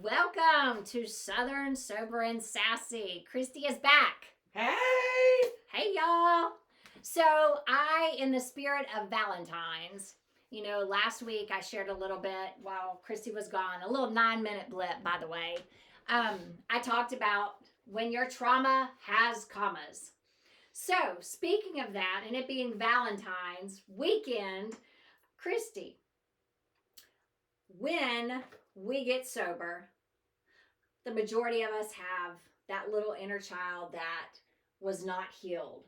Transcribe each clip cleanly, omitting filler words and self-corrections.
Welcome to Southern Sober and Sassy. Kristy is back. Hey! Hey, y'all. So, in the spirit of Valentines, last week I shared a little bit while Kristy was gone, a little 9-minute blip, by the way. I talked about when your trauma has commas. So, speaking of that, and it being Valentine's weekend, Kristy, when we get sober, the majority of us have that little inner child that was not healed,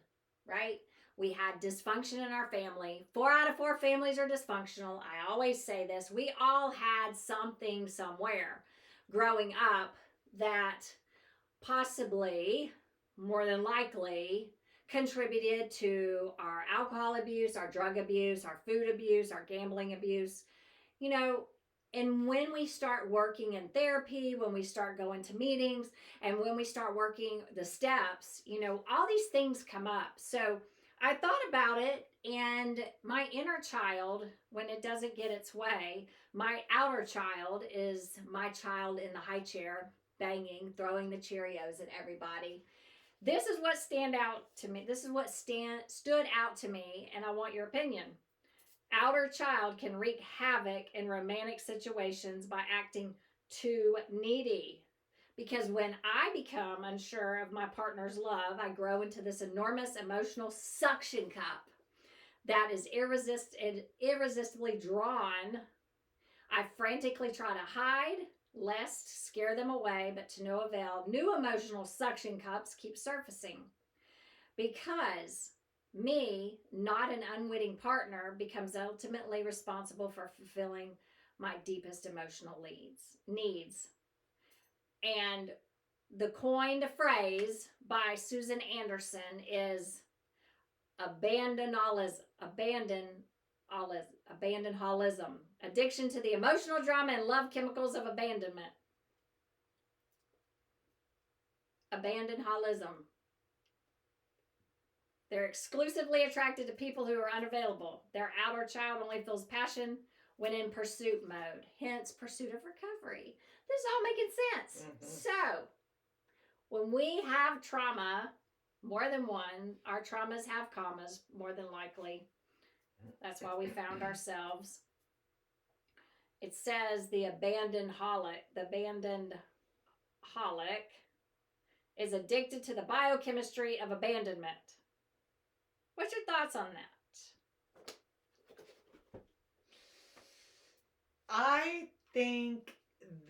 right? We had dysfunction in our family. 4 out of 4 families are dysfunctional. I always say this. We all had something somewhere growing up that possibly, more than likely, contributed to our alcohol abuse, our drug abuse, our food abuse, our gambling abuse. You know, and when we start working in therapy, when we start going to meetings, and when we start working the steps, all these things come up. So I thought about it, and my inner child, when it doesn't get its way, my outer child is my child in the high chair, banging, throwing the Cheerios at everybody. This is what stand out to me. This is what stood out to me, and I want your opinion. Outer child can wreak havoc in romantic situations by acting too needy. Because when I become unsure of my partner's love, I grow into this enormous emotional suction cup that is irresistibly drawn. I frantically try to hide, lest scare them away, but to no avail. New emotional suction cups keep surfacing because me, not an unwitting partner, becomes ultimately responsible for fulfilling my deepest emotional needs. And the coined phrase by Susan Anderson is abandonholism, addiction to the emotional drama and love chemicals of abandonment. Abandonholism. They're exclusively attracted to people who are unavailable. Their outer child only feels passion when in pursuit mode, hence pursuit of recovery. This is all making sense. So, when we have trauma, more than one, our traumas have commas, more than likely. That's why we found ourselves. It says the abandoned holic is addicted to the biochemistry of abandonment. What's your thoughts on that? I think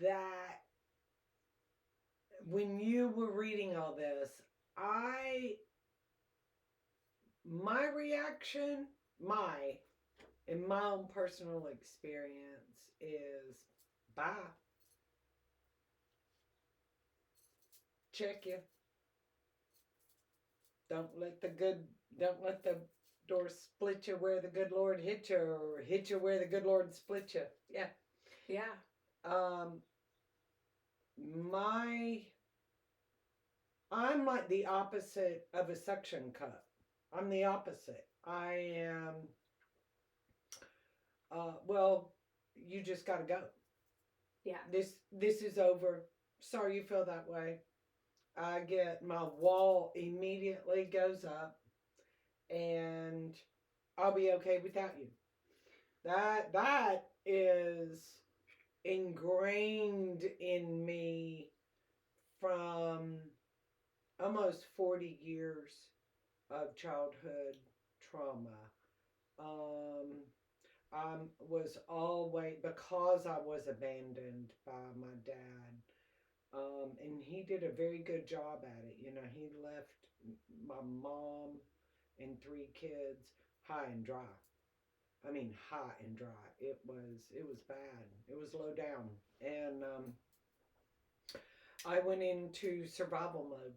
that when you were reading all this, my reaction, in my own personal experience is bye. Check you. Don't let the door split you where the good Lord hit you, or hit you where the good Lord split you. Yeah. Yeah. Um, I'm like the opposite of a suction cup. I'm the opposite. I am, well, you just got to go. Yeah. This is over. Sorry you feel that way. I get my wall immediately goes up, and I'll be okay without you. That is ingrained in me from almost 40 years of childhood trauma. Um, I was always, because I was abandoned by my dad, and he did a very good job at it. He left my mom and 3 kids high and dry. I mean, high and dry. It was bad. It was low down, and I went into survival mode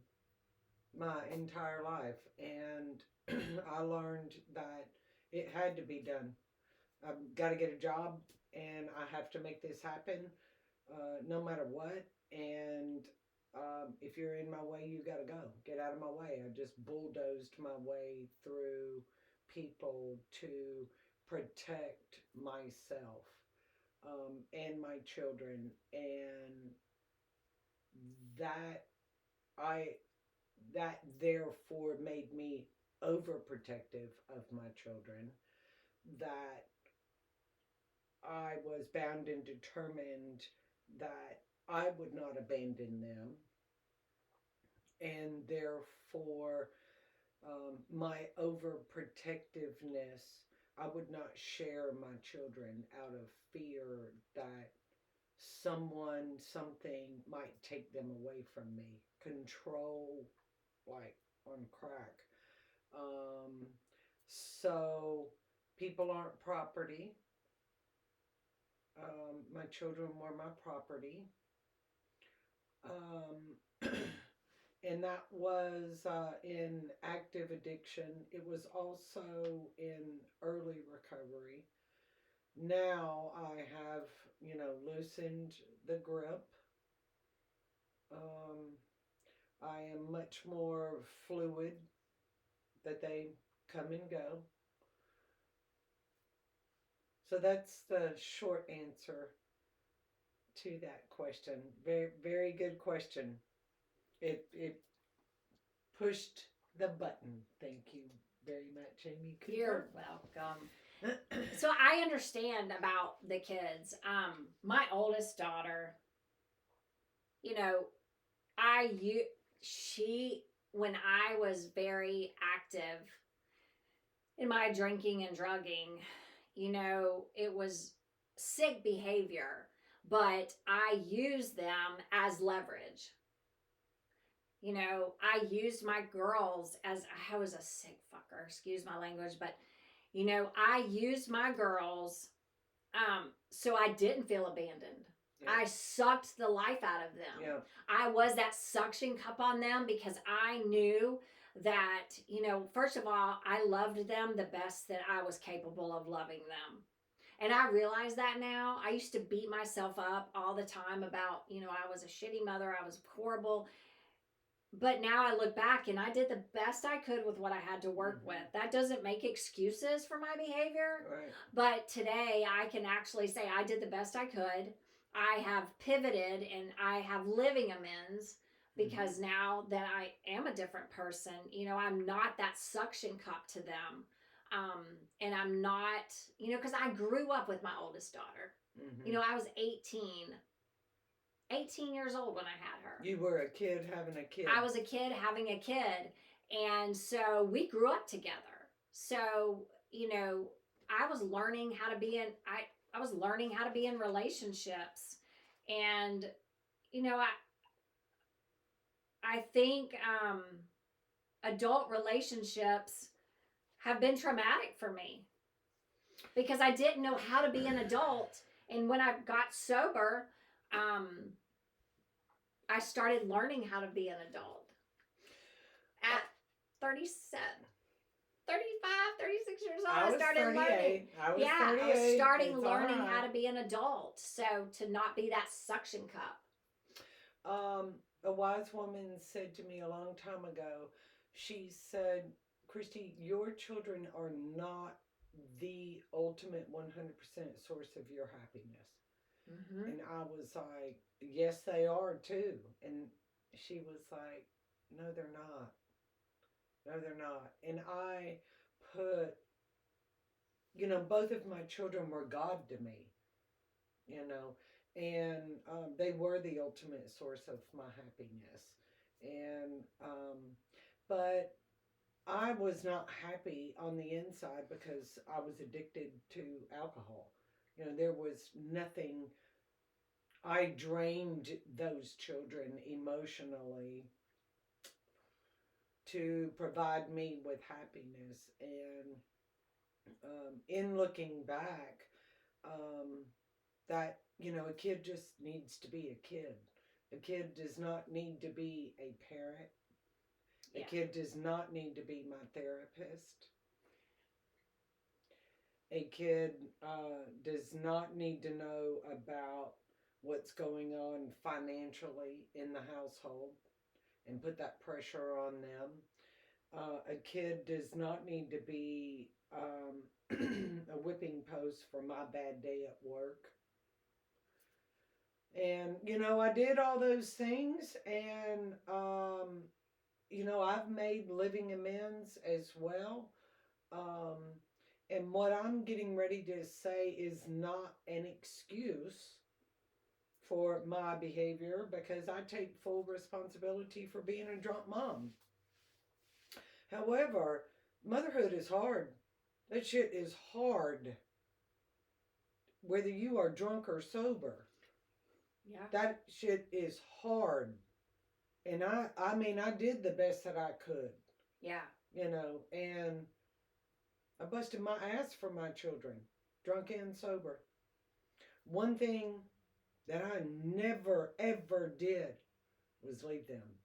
my entire life, and I learned that it had to be done. I've got to get a job, and I have to make this happen, no matter what. And if you're in my way, you got to go. Get out of my way. I just bulldozed my way through people to protect myself, and my children. And that I that therefore made me overprotective of my children, that I was bound and determined that I would not abandon them, and therefore my overprotectiveness, I would not share my children out of fear that someone, something might take them away from me. Control, like on crack. Um, so people aren't property. My children were my property. Um, and that was in active addiction. It was also in early recovery. Now I have, loosened the grip. Um, I am much more fluid, that they come and go. So that's the short answer to that question. Very, very good question. It pushed the button. Thank you very much, Amy You're Cooper. welcome. So I understand about the kids. My oldest daughter, you know, I you she when I was very active in my drinking and drugging, it was sick behavior, but I used them as leverage. I used my girls as I was a sick fucker, excuse my language, but I used my girls so I didn't feel abandoned. Yeah. I sucked the life out of them. Yeah. I was that suction cup on them because I knew that, first of all, I loved them the best that I was capable of loving them. And I realize that now. I used to beat myself up all the time about, I was a shitty mother. I was horrible. But now I look back and I did the best I could with what I had to work with. That doesn't make excuses for my behavior. Right. But today I can actually say I did the best I could. I have pivoted and I have living amends because now that I am a different person, I'm not that suction cup to them. And I'm not, because I grew up with my oldest daughter. I was 18 years old when I had her. You were a kid having a kid. I was a kid having a kid. And so we grew up together. So, I was learning how to be in I was learning how to be in relationships. And, you know, I I think adult relationships have been traumatic for me because I didn't know how to be an adult. And when I got sober, I started learning how to be an adult at 37, 35, 36 years old. I started learning. I was starting learning how to be an adult. So to not be that suction cup. A wise woman said to me a long time ago, she said, Kristy, your children are not the ultimate 100% source of your happiness. And I was like, yes, they are too. And she was like, no, they're not. No, they're not. And I put, both of my children were God to me, you know, and they were the ultimate source of my happiness. And, but I was not happy on the inside because I was addicted to alcohol. There was nothing. I drained those children emotionally to provide me with happiness. And in looking back, um, that, a kid just needs to be a kid. A kid does not need to be a parent. A kid does not need to be my therapist. A kid does not need to know about what's going on financially in the household and put that pressure on them. A kid does not need to be a whipping post for my bad day at work. And, I did all those things. And, I've made living amends as well. Um, and what I'm getting ready to say is not an excuse for my behavior, because I take full responsibility for being a drunk mom. However, motherhood is hard. That shit is hard, whether you are drunk or sober. Yeah. That shit is hard. And I did the best that I could, Yeah. and I busted my ass for my children, drunk and sober. One thing that I never ever did was leave them.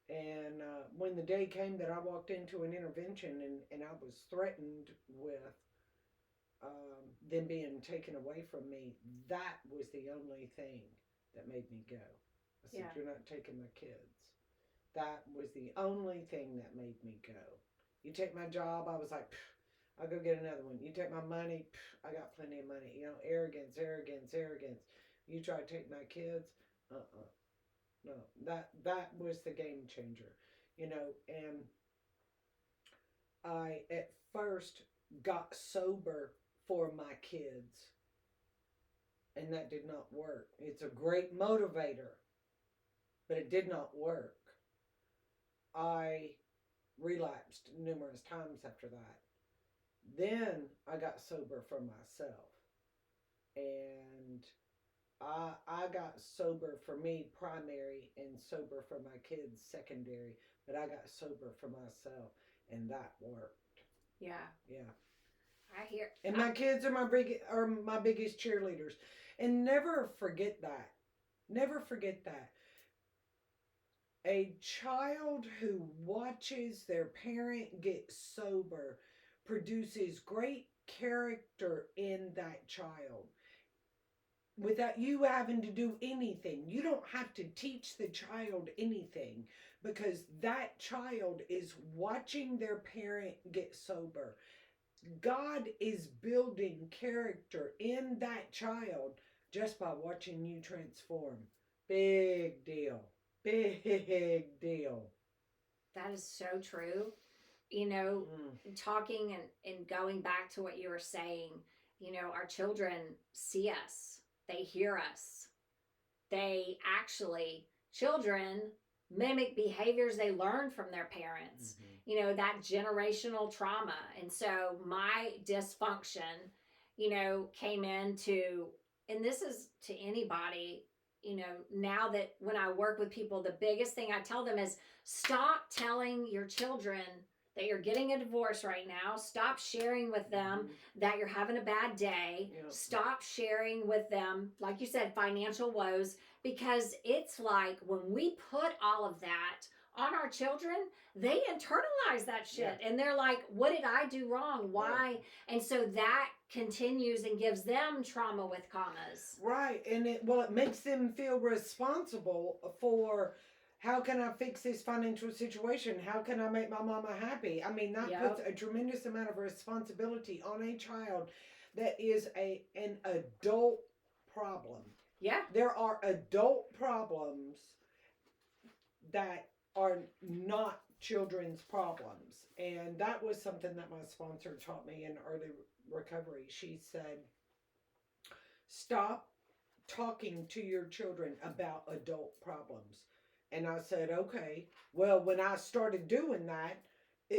And when the day came that I walked into an intervention, and I was threatened with them being taken away from me, that was the only thing that made me go. I said, Yeah. "You're not taking my kids." That was the only thing that made me go. You take my job, I was like, I'll go get another one. You take my money, I got plenty of money. Arrogance, arrogance, arrogance. You try to take my kids, no. That was the game changer, And I at first got sober for my kids, and that did not work. It's a great motivator, but it did not work. I relapsed numerous times after that. Then I got sober for myself. And I got sober for me primary and sober for my kids secondary, but I got sober for myself, and that worked. Yeah. Yeah. I hear. And my kids are my biggest cheerleaders. And never forget that. Never forget that. A child who watches their parent get sober produces great character in that child without you having to do anything. You don't have to teach the child anything, because that child is watching their parent get sober. God is building character in that child just by watching you transform. Big deal. Big deal. That is so true. You know, talking and going back to what you were saying, our children see us, they hear us. They actually, children mimic behaviors they learn from their parents, that generational trauma. And so my dysfunction, came into, and this is to anybody, now that when I work with people, the biggest thing I tell them is stop telling your children that you're getting a divorce right now. Stop sharing with them that you're having a bad day. Yep. Stop sharing with them, like you said, financial woes, because it's like when we put all of that on our children, they internalize that shit. Yeah. And they're like, what did I do wrong? Why? Yeah. And so that continues and gives them trauma with commas. Right. And it makes them feel responsible for, how can I fix this financial situation? How can I make my mama happy? I mean, that puts a tremendous amount of responsibility on a child that is an adult problem. Yeah. There are adult problems that are not children's problems. And that was something that my sponsor taught me in early recovery. She said, stop talking to your children about adult problems. And I said, okay. Well, when I started doing that,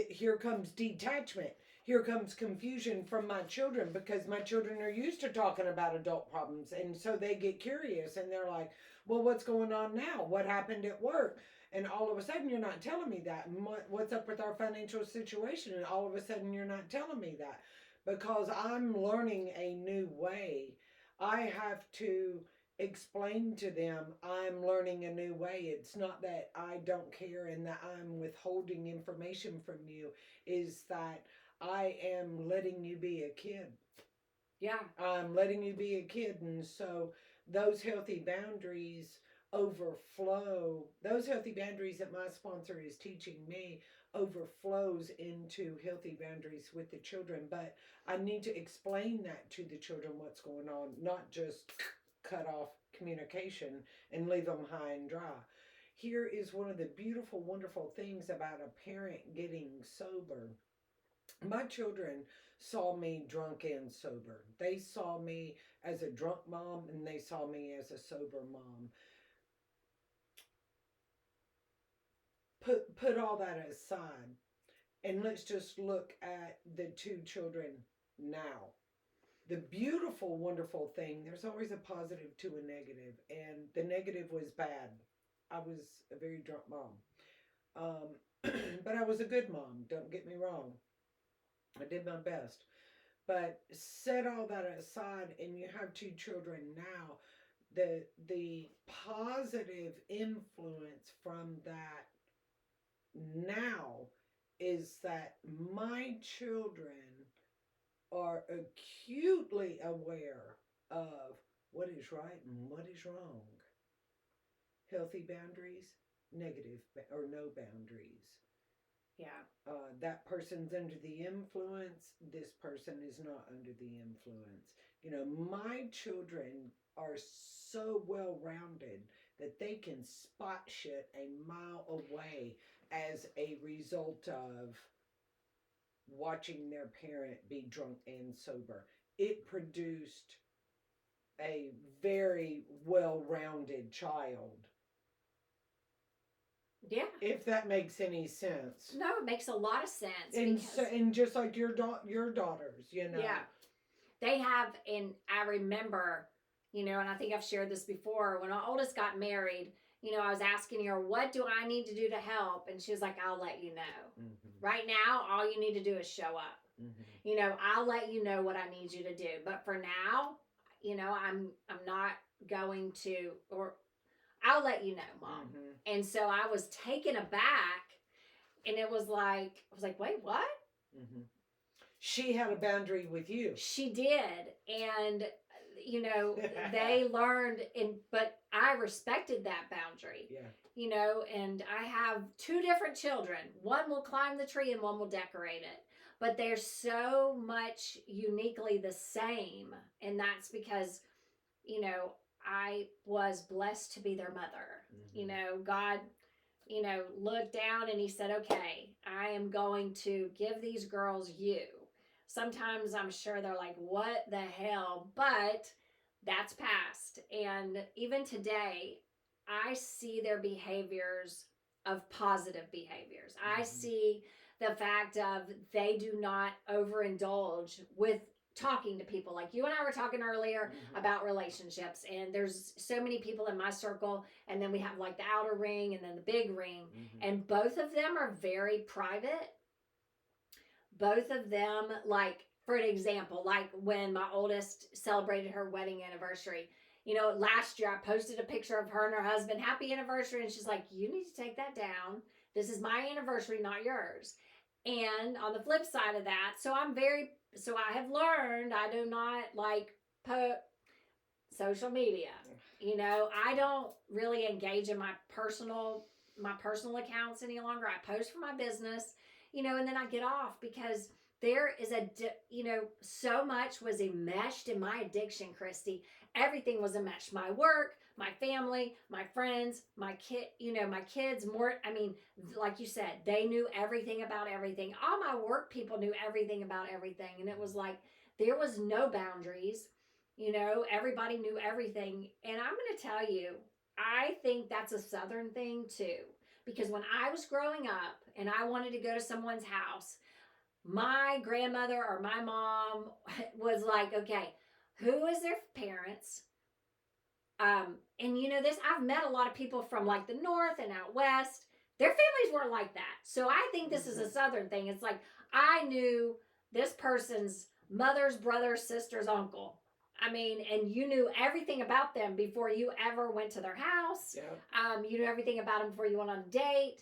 here comes detachment. Here comes confusion from my children, because my children are used to talking about adult problems. And so they get curious and they're like, well, what's going on now? What happened at work? And all of a sudden, you're not telling me that. And what's up with our financial situation? And all of a sudden, you're not telling me that, because I'm learning a new way. I have to explain to them I'm learning a new way. It's not that I don't care and that I'm withholding information from you. Is that I am letting you be a kid. Yeah. I'm letting you be a kid. And so those healthy boundaries overflow. Those healthy boundaries that my sponsor is teaching me overflows into healthy boundaries with the children. But I need to explain that to the children what's going on, not just cut off communication and leave them high and dry. Here is one of the beautiful, wonderful things about a parent getting sober. My children saw me drunk and sober. They saw me as a drunk mom and they saw me as a sober mom. Put all that aside and let's just look at the two children now. The beautiful, wonderful thing, there's always a positive to a negative, and the negative was bad. I was a very drunk mom. But I was a good mom, don't get me wrong. I did my best. But set all that aside, and you have two children now. The positive influence from that now is that my children are acutely aware of what is right and what is wrong. Healthy boundaries, negative or no boundaries. Yeah. That person's under the influence. This person is not under the influence. You know, my children are so well rounded that they can spot shit a mile away as a result of watching their parent be drunk and sober. It produced a very well rounded child. Yeah. If that makes any sense. No, it makes a lot of sense. And because, so, and just like your daughters, you know. Yeah. They have, and I remember, and I think I've shared this before, when our oldest got married, I was asking her, what do I need to do to help? And she was like, I'll let you know. Mm-hmm. Right now, all you need to do is show up. Mm-hmm. I'll let you know what I need you to do. But for now, I'm not going to, or I'll let you know, Mom. Mm-hmm. And so I was taken aback, and I was like, wait, what? Mm-hmm. She had a boundary with you. She did. And, they learned, but I respected that boundary. Yeah. And I have two different children. One will climb the tree and one will decorate it. But they're so much uniquely the same. And that's because, I was blessed to be their mother. Mm-hmm. God, looked down and he said, okay, I am going to give these girls you. Sometimes I'm sure they're like, what the hell? But that's past. And even today, I see their behaviors of positive behaviors. Mm-hmm. I see the fact of they do not overindulge with talking to people. Like you and I were talking earlier mm-hmm. about relationships, and there's so many people in my circle, and then we have like the outer ring and then the big ring, mm-hmm. and both of them are very private. Both of them, like, for an example, like when my oldest celebrated her wedding anniversary, last year I posted a picture of her and her husband, happy anniversary, and she's like, you need to take that down. This is my anniversary, not yours. And on the flip side of that, so I have learned I do not like put social media. I don't really engage in my personal accounts any longer. I post for my business, and then I get off because there is so much was enmeshed in my addiction, Kristy. Everything was enmeshed. My work, my family, my friends, my kids, more, like you said, they knew everything about everything. All my work people knew everything about everything. And it was like, there was no boundaries. Everybody knew everything. And I'm going to tell you, I think that's a Southern thing too. Because when I was growing up and I wanted to go to someone's house, my grandmother or my mom was like, okay, who is their parents? And this, I've met a lot of people from like the North and out West. Their families weren't like that. So I think this is a Southern thing. It's like, I knew this person's mother's brother, sister's uncle. And you knew everything about them before you ever went to their house. Yeah. You knew everything about them before you went on a date.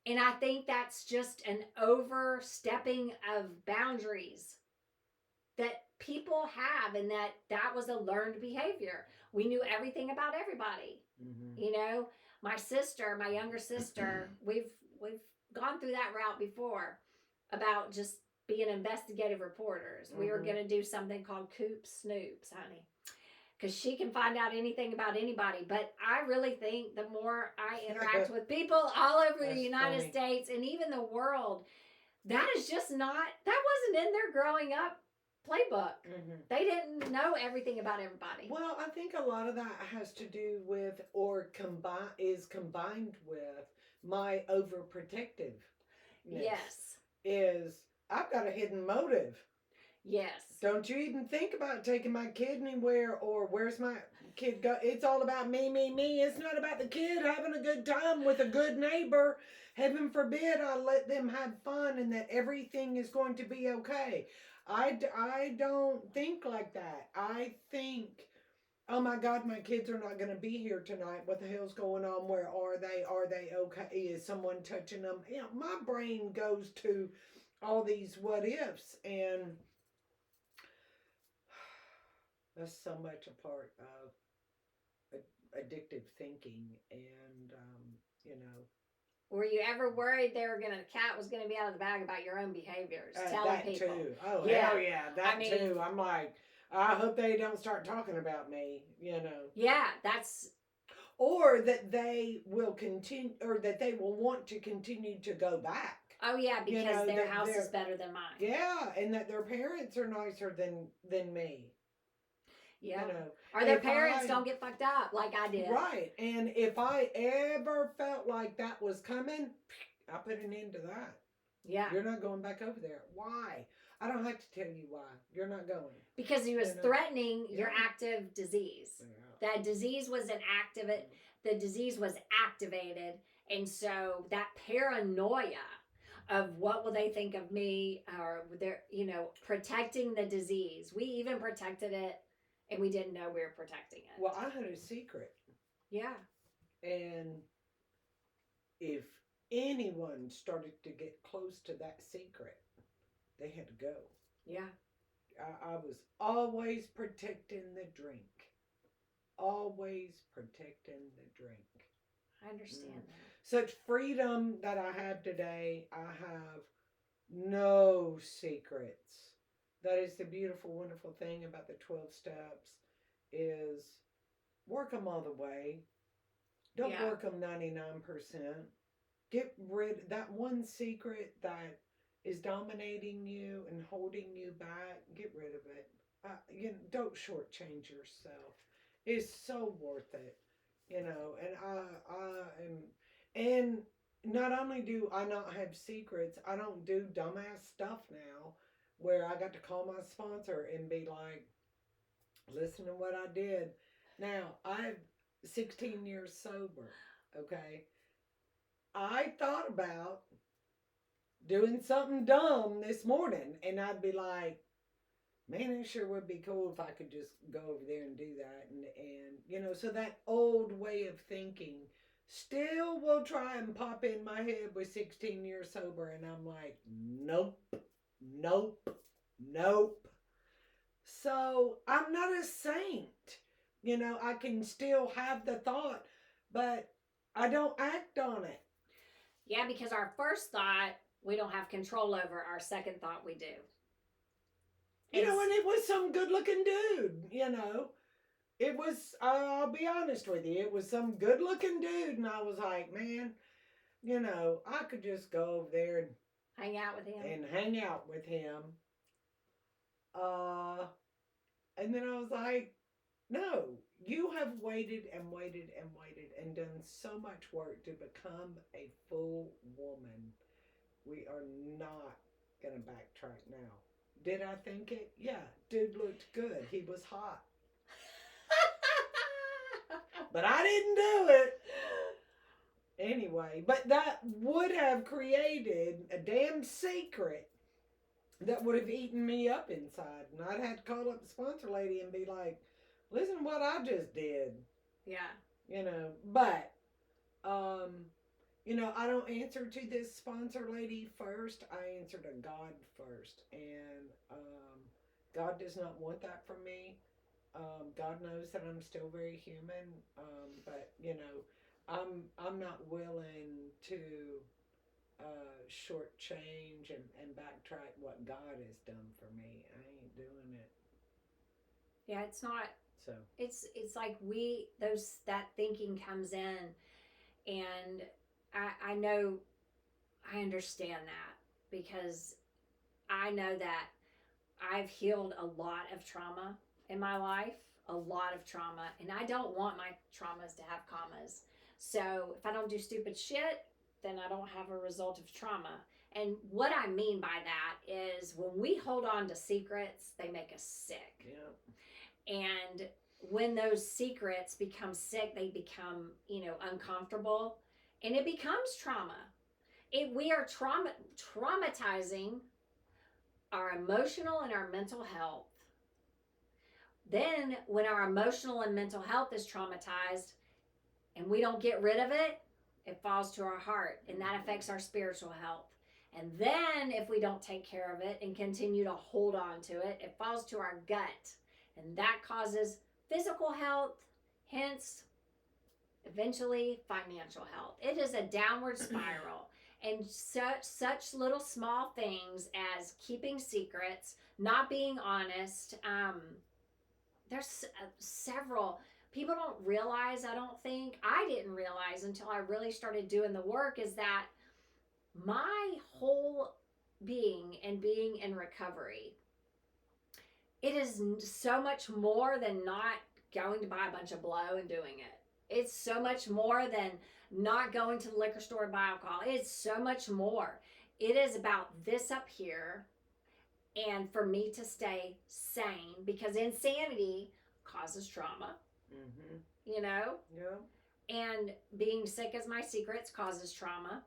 And I think that's just an overstepping of boundaries that people have, and that was a learned behavior. We knew everything about everybody. Mm-hmm. My younger sister, we've gone through that route before about just being investigative reporters. We were Mm-hmm. going to do something called Coop Snoops, honey, because she can find out anything about anybody. But I really think the more I interact with people all over the That's United funny. States and even the world, that is just not, that wasn't in their growing up playbook. Mm-hmm. They didn't know everything about everybody. Well, I think a lot of that has to do with, or combined with, my overprotectiveness. Yes. Is I've got a hidden motive. Yes. Don't you even think about taking my kid anywhere, or where's my kid go? It's all about me, me, me. It's not about the kid having a good time with a good neighbor. Heaven forbid I let them have fun and that everything is going to be okay. I don't think like that. I think, oh my God, my kids are not going to be here tonight. What the hell's going on? Where are they? Are they okay? Is someone touching them? You know, my brain goes to all these what ifs, and that's so much a part of addictive thinking. And, you know, Were you ever worried they were gonna the cat was gonna be out of the bag about your own behaviors, telling that people? too. Oh, Yeah. hell yeah, that I mean, too. I'm like, I hope they don't start talking about me, you know. yeah, that's Or that they will continue, or that they will want to continue to go back. oh yeah, You because know, their that house is they're, better than mine. yeah, and that their parents are nicer than me. Yeah. You know, Or their if parents I, don't get fucked up like I did. right, and if I ever felt like that was coming, I put an end to that. Yeah. You're not going back over there. Why? I don't have to tell you why. You're not going. Because he was You know? threatening your Yeah. active disease. Yeah. That disease was an activate. The disease was activated, and so that paranoia of what will they think of me, or they're protecting the disease. We even protected it, and we didn't know we were protecting it. Well, I had a secret, Yeah. and if anyone started to get close to that secret, they had to go. Yeah. I was always protecting the drink. Always protecting the drink. I understand that. Such freedom that I have today. I have no secrets. That is the beautiful, wonderful thing about the 12 steps is work them all the way. Don't Yeah. work them 99%. Get rid that one secret that is dominating you and holding you back. Get rid of it. Don't shortchange yourself. It's so worth it, you know. And I am, and not only do I not have secrets, I don't do dumbass stuff now, where I got to call my sponsor and be like, "Listen to what I did." Now I'm 16 years sober. Okay, I thought about doing something dumb this morning, and I'd be like, man, it sure would be cool if I could just go over there and do that. And so that old way of thinking still will try and pop in my head with 16 years sober. And I'm like, nope, nope, nope. So I'm not a saint. I can still have the thought, but I don't act on it. Yeah, because our first thought we don't have control over. Our second thought we do. And it was some good looking dude. It was, I'll be honest with you, it was some good looking dude. And I was like, man, I could just go over there hang out with him. And hang out with him. And then I was like, no, you have waited and waited and waited and done so much work to become a full woman. We are not going to backtrack now. Did I think it? Yeah, dude looked good. He was hot. But I didn't do it. Anyway, but that would have created a damn secret that would have eaten me up inside. And I'd have to call up the sponsor lady and be like, listen to what I just did. Yeah. But, I don't answer to this sponsor lady first. I answer to God first. And God does not want that from me. God knows that I'm still very human. But I'm not willing to shortchange and backtrack what God has done for me. I ain't doing it. Yeah, it's not. So It's like that thinking comes in, and I know I understand that because I know that I've healed a lot of trauma in my life, a lot of trauma, and I don't want my traumas to have commas. So if I don't do stupid shit, then I don't have a result of trauma. And what I mean by that is when we hold on to secrets, they make us sick. yeah. And when those secrets become sick, they become, uncomfortable, and it becomes trauma. We are traumatizing our emotional and our mental health. Then, when our emotional and mental health is traumatized and we don't get rid of it, it falls to our heart, and that affects our spiritual health. And then, if we don't take care of it and continue to hold on to it, it falls to our gut, and that causes physical health, hence, eventually, financial health. It is a downward spiral. And such little small things as keeping secrets, not being honest. There's several people don't realize. I don't think I didn't realize until I really started doing the work is that my whole being and being in recovery, it is so much more than not going to buy a bunch of blow and doing it. It's so much more than not going to the liquor store to buy alcohol. It's so much more. It is about this up here, and for me to stay sane, because insanity causes trauma, Mm-hmm. you know? Yeah. And being sick as my secrets causes trauma,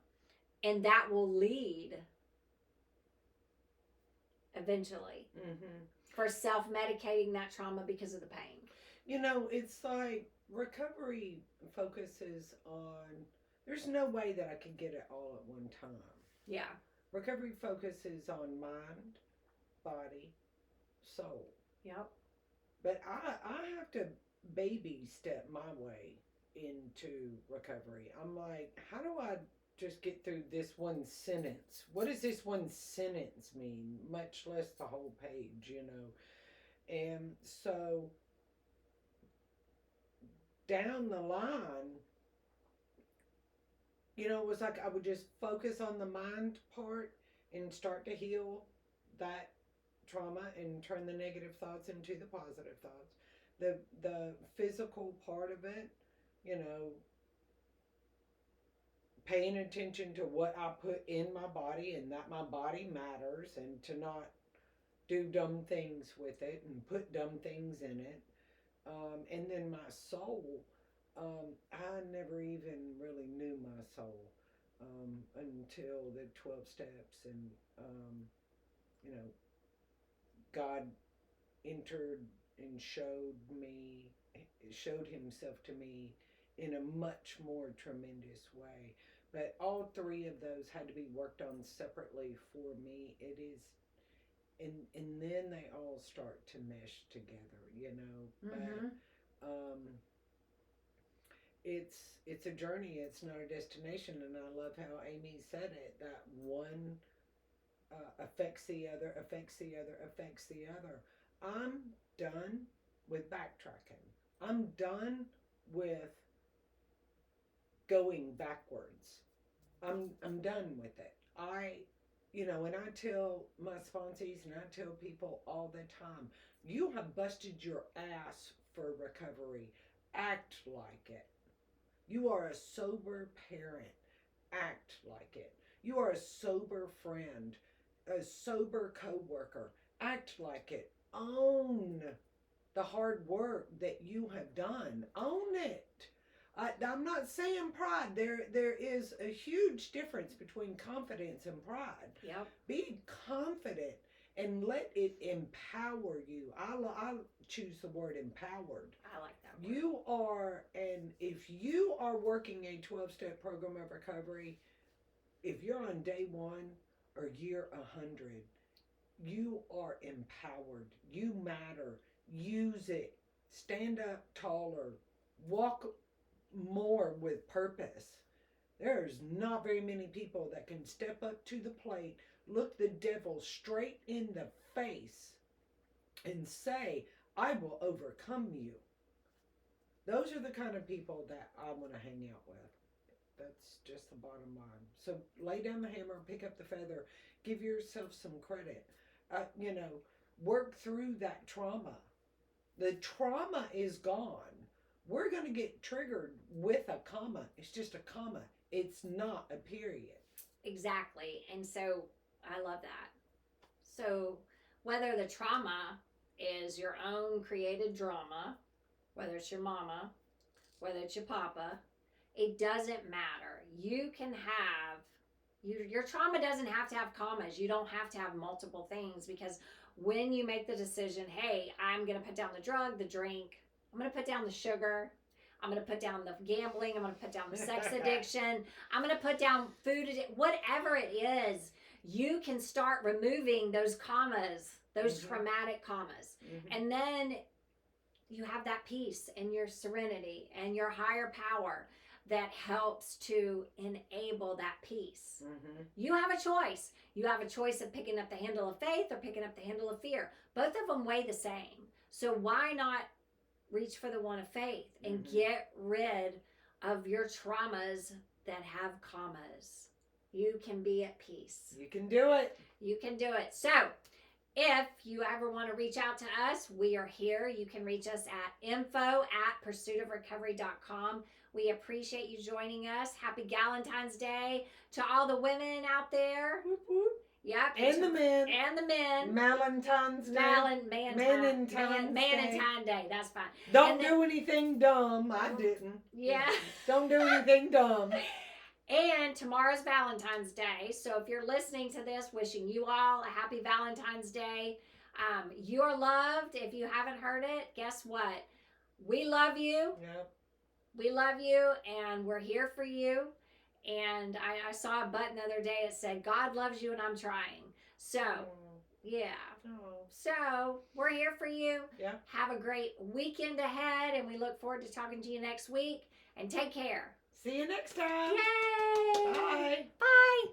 and that will lead eventually Mm-hmm. for self-medicating that trauma because of the pain. It's like recovery focuses on, there's no way that I can get it all at one time. Yeah. Recovery focuses on mind, body, soul. Yep. But I have to baby step my way into recovery. I'm like, how do I just get through this one sentence? What does this one sentence mean? Much less the whole page. And so down the line, it was like I would just focus on the mind part and start to heal that trauma and turn the negative thoughts into the positive thoughts. The physical part of it, you know, paying attention to what I put in my body and that my body matters and to not do dumb things with it and put dumb things in it. And then my soul, I never even really knew my soul until the 12 steps and, you know, God entered and showed himself to me in a much more tremendous way. But all three of those had to be worked on separately for me. It is, and then they all start to mesh together. Mm-hmm. But it's a journey. It's not a destination. And I love how Amy said it. That one affects the other, affects the other, affects the other. I'm done with backtracking. I'm done with going backwards. I'm done with it. And I tell my sponsees and I tell people all the time, you have busted your ass for recovery. Act like it. You are a sober parent. Act like it. You are a sober friend, a sober coworker. Act like it. Own the hard work that you have done. Own it. I'm not saying pride. There is a huge difference between confidence and pride. Yep. Be confident and let it empower you. I choose the word empowered. I like that word. You are, and if you are working a 12-step program of recovery, if you're on day one or year 100, you are empowered. You matter. Use it. Stand up taller. Walk more with purpose. There's not very many people that can step up to the plate, look the devil straight in the face, and say, I will overcome you. Those are the kind of people that I want to hang out with. That's just the bottom line. So lay down the hammer, pick up the feather, give yourself some credit. You know, work through that trauma. The trauma is gone. We're going to get triggered with a comma. It's just a comma. It's not a period. Exactly. And so I love that. So whether the trauma is your own created drama, whether it's your mama, whether it's your papa, it doesn't matter. You can have your trauma doesn't have to have commas. You don't have to have multiple things, because when you make the decision, hey, I'm going to put down the drug, the drink, I'm going to put down the sugar, I'm going to put down the gambling, I'm going to put down the sex addiction, I'm going to put down food addiction, whatever it is, you can start removing those commas, those traumatic commas. And then you have that peace and your serenity and your higher power that helps to enable that peace. You have a choice. You have a choice of picking up the handle of faith or picking up the handle of fear. Both of them weigh the same. So why not reach for the one of faith and get rid of your traumas that have commas? You can be at peace. You can do it. You can do it. So if you ever want to reach out to us, we are here. You can reach us at info@pursuitofrecovery.com. We appreciate you joining us. Happy Valentine's Day to all the women out there. Yep. And the men. And the men. Valentine's Day. Manentine Day. That's fine. Don't do anything dumb. I didn't. Yeah. Don't do anything dumb. And tomorrow's Valentine's Day. So if you're listening to this, wishing you all a happy Valentine's Day. You're loved. If you haven't heard it, guess what? We love you. Yep. We love you, and we're here for you. And I saw a button the other day. It said, God loves you, and I'm trying. So, yeah. So, we're here for you. Yeah. Have a great weekend ahead, and we look forward to talking to you next week. And take care. See you next time. Yay! Bye. Bye.